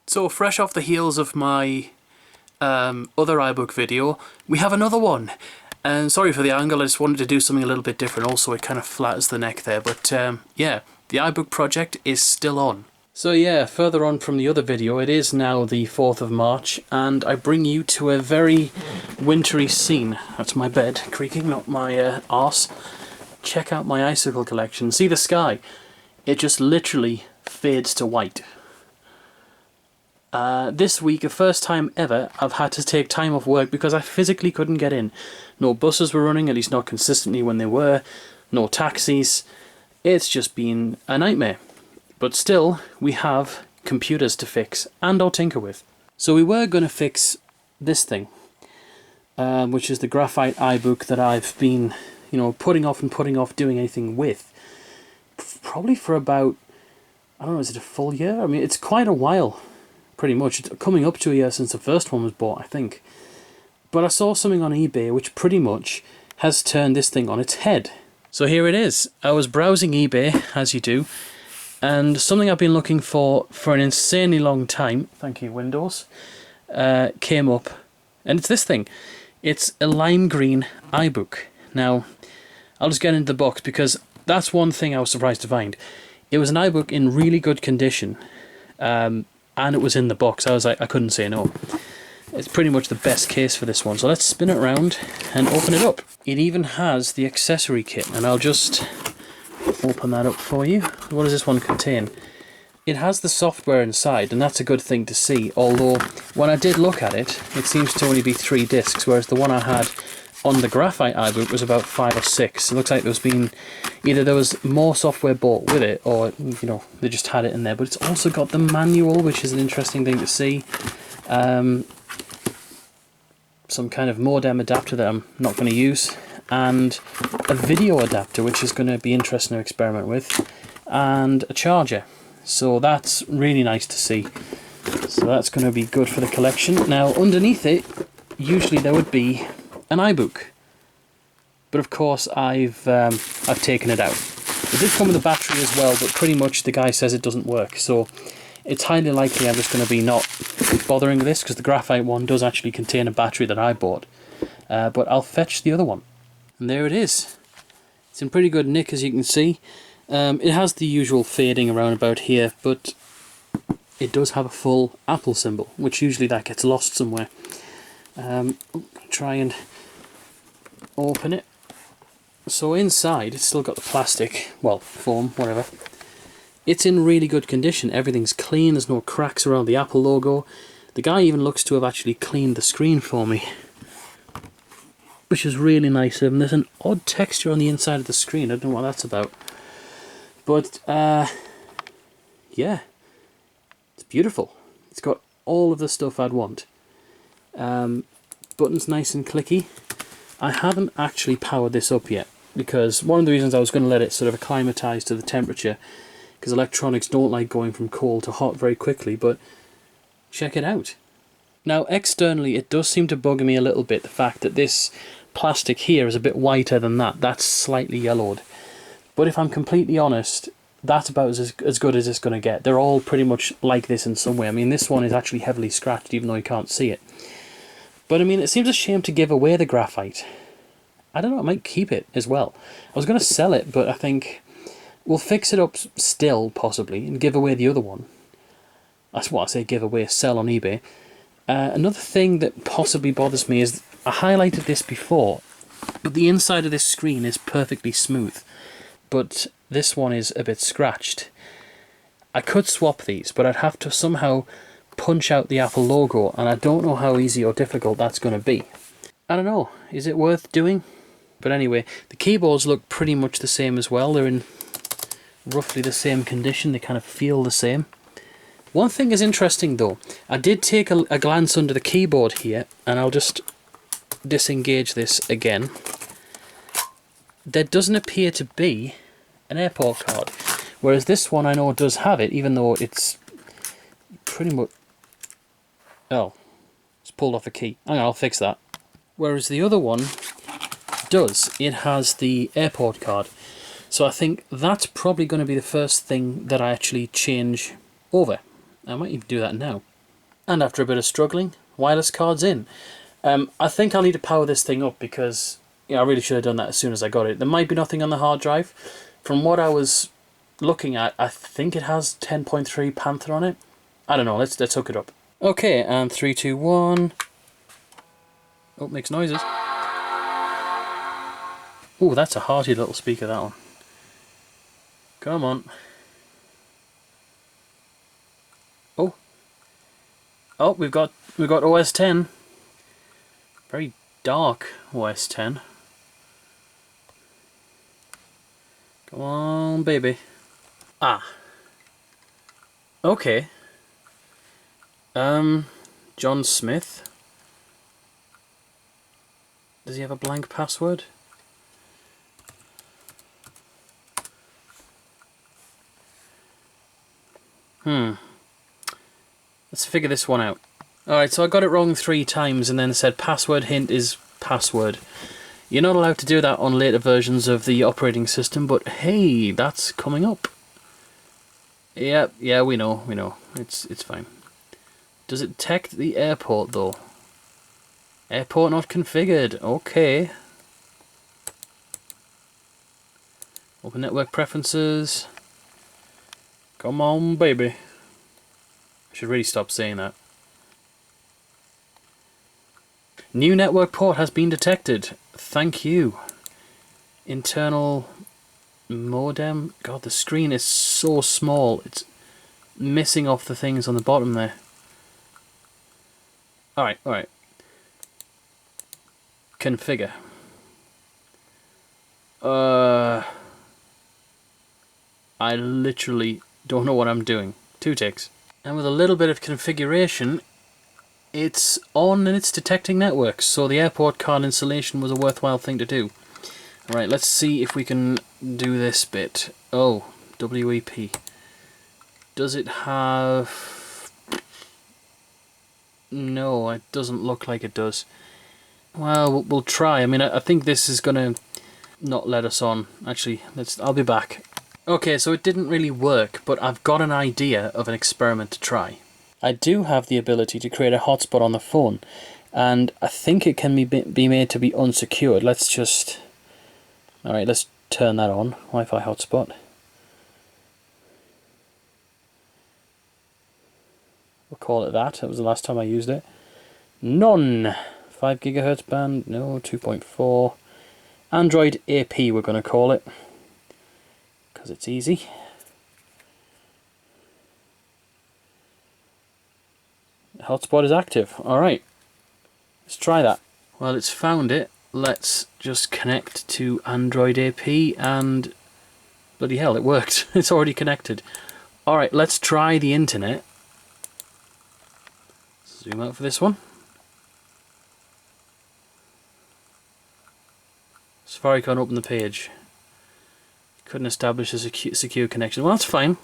So fresh off the heels of my other iBook video, we have another one. And sorry for the angle, I just wanted to do something a little bit different. Also, it kind of flatters the neck there. But yeah, the iBook project is still on. So yeah, further on from the other video, it is now the 4th of March, and I bring you to a very wintry scene. That's my bed creaking, not my arse. Check out my icicle collection. See the sky? It just literally fades to white. This week, the first time ever, I've had to take time off work because I physically couldn't get in. No buses were running, at least not consistently when they were. No taxis. It's just been a nightmare. But still, we have computers to fix and or tinker with. So we were going to fix this thing, which is the graphite iBook that I've been, putting off doing anything with. Probably for about, I don't know, is it a full year? I mean, it's quite a while. Pretty much. It's coming up to a year since the first one was bought, I think. But I saw something on eBay which pretty much has turned this thing on its head. So here it is. I was browsing eBay, as you do, and something I've been looking for an insanely long time, thank you Windows, came up, and it's this thing. It's a lime green iBook. Now, I'll just get into the box because that's one thing I was surprised to find. It was an iBook in really good condition. And it was in the box. I was like, I couldn't say no. It's pretty much the best case for this one. So let's spin it around and open it up. It even has the accessory kit, and I'll just open that up for you. What does this one contain? It has the software inside, and that's a good thing to see. Although, when I did look at it, it seems to only be 3 discs, whereas the one I had on the graphite iBook was about 5 or 6. It looks like either there was more software bought with it, or they just had it in there. But it's also got the manual, which is an interesting thing to see. Some kind of modem adapter that I'm not going to use, and a video adapter, which is going to be interesting to experiment with, and a charger. So that's really nice to see. So that's going to be good for the collection. Now underneath it, usually there would be an iBook, but of course I've taken it out. It did come with a battery as well, but pretty much the guy says it doesn't work, so it's highly likely I'm just going to be not bothering with this, because the graphite one does actually contain a battery that I bought. But I'll fetch the other one. And there it is. It's in pretty good nick, as you can see. It has the usual fading around about here, but it does have a full Apple symbol, which usually that gets lost somewhere. Try and open it. So inside, it's still got the plastic, well, foam, whatever. It's in really good condition. Everything's clean, there's no cracks around the Apple logo. The guy even looks to have actually cleaned the screen for me, which is really nice of him. There's an odd texture on the inside of the screen, I don't know what that's about. But, yeah, it's beautiful. It's got all of the stuff I'd want. Buttons nice and clicky. I haven't actually powered this up yet, because one of the reasons I was going to let it sort of acclimatise to the temperature, because electronics don't like going from cold to hot very quickly, but check it out. Now externally it does seem to bug me a little bit, the fact that this plastic here is a bit whiter than that. That's slightly yellowed. But if I'm completely honest, that's about as good as it's going to get. They're all pretty much like this in some way. I mean, this one is actually heavily scratched, even though you can't see it. But I mean, it seems a shame to give away the graphite. I don't know, I might keep it as well. I was going to sell it, but I think we'll fix it up still, possibly, and give away the other one. That's what I say, give away, sell on eBay. Another thing that possibly bothers me is, I highlighted this before, but the inside of this screen is perfectly smooth. But this one is a bit scratched. I could swap these, but I'd have to somehow punch out the Apple logo, and I don't know how easy or difficult that's going to be. I don't know, is it worth doing? But anyway, the keyboards look pretty much the same as well. They're in roughly the same condition, they kind of feel the same. One thing is interesting though, I did take a glance under the keyboard here, and I'll just disengage this again. There doesn't appear to be an airport card, whereas this one I know does have it, even though it's pretty much... oh, it's pulled off a key. Hang on, I'll fix that. Whereas the other one does. It has the airport card. So I think that's probably going to be the first thing that I actually change over. I might even do that now. And after a bit of struggling, wireless card's in. I think I'll need to power this thing up because I really should have done that as soon as I got it. There might be nothing on the hard drive. From what I was looking at, I think it has 10.3 Panther on it. I don't know, let's hook it up. Okay, and 3, 2, 1. Oh, makes noises. Oh, that's a hearty little speaker, that one. Come on. Oh. Oh, we've got OS 10. Very dark OS 10. Come on, baby. Ah. Okay. John Smith. Does he have a blank password? Let's figure this one out. Alright, so I got it wrong 3 times and then said password hint is password. You're not allowed to do that on later versions of the operating system, but hey, that's coming up. Yeah, we know. It's fine. Does it detect the airport though? Airport not configured. Okay. Open network preferences. Come on, baby. I should really stop saying that. New network port has been detected. Thank you. Internal modem. God, the screen is so small. It's missing off the things on the bottom there. Alright. Configure. I literally don't know what I'm doing. 2 ticks. And with a little bit of configuration, it's on and it's detecting networks, so the airport card installation was a worthwhile thing to do. Alright, let's see if we can do this bit. Oh, WEP. Does it have... No, it doesn't look like it does. Well, we'll try. I mean, I think this is going to not let us on. Actually, I'll be back. Okay, so it didn't really work, but I've got an idea of an experiment to try. I do have the ability to create a hotspot on the phone, and I think it can be made to be unsecured. Let's just... Alright, let's turn that on. Wi-Fi hotspot. We'll call it that. That was the last time I used it. None! 5 GHz band, no, 2.4. Android AP we're going to call it, because it's easy. The hotspot is active. Alright, let's try that. Well, it's found it. Let's just connect to Android AP and bloody hell, it worked. It's already connected. Alright, let's try the internet. Zoom out for this one. Safari can't open the page. Couldn't establish a secure connection. Well, that's fine.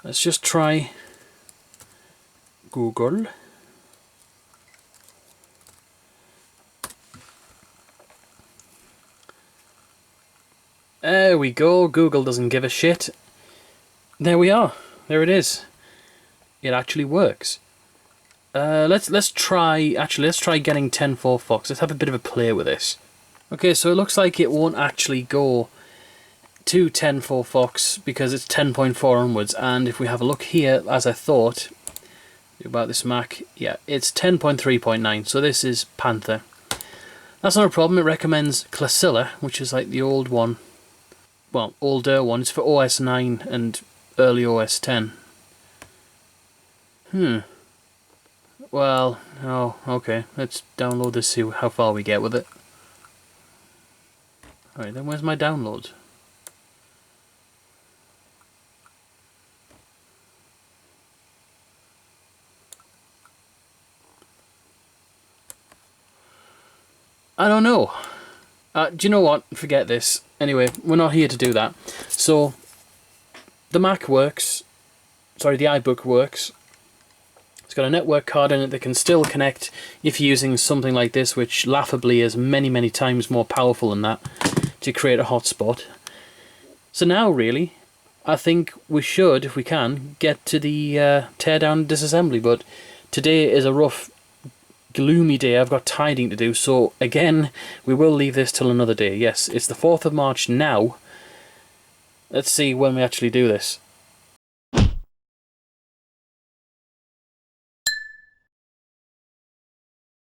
Let's just try Google. There we go. Google doesn't give a shit. There we are. There it is. It actually works. Let's try getting 10.4 Fox. Let's have a bit of a play with this. Okay, so it looks like it won't actually go to 10.4 Fox because it's 10.4 onwards, and if we have a look here, as I thought about this Mac, yeah, it's 10.3.9, so this is Panther. That's not a problem. It recommends Classilla, which is like the old one, well, older one. It's for OS 9 and early OS 10. Well, oh, okay, let's download this, see how far we get with it. Alright, then where's my download? I don't know. Do you know what? Forget this. Anyway, we're not here to do that. So, the Mac works. Sorry, the iBook works. It's got a network card in it that can still connect if you're using something like this, which laughably is many, many times more powerful than that, to create a hotspot. So now, really, I think we should, if we can, get to the teardown disassembly, but today is a rough, gloomy day. I've got tidying to do, so again, we will leave this till another day. Yes, it's the 4th of March now. Let's see when we actually do this.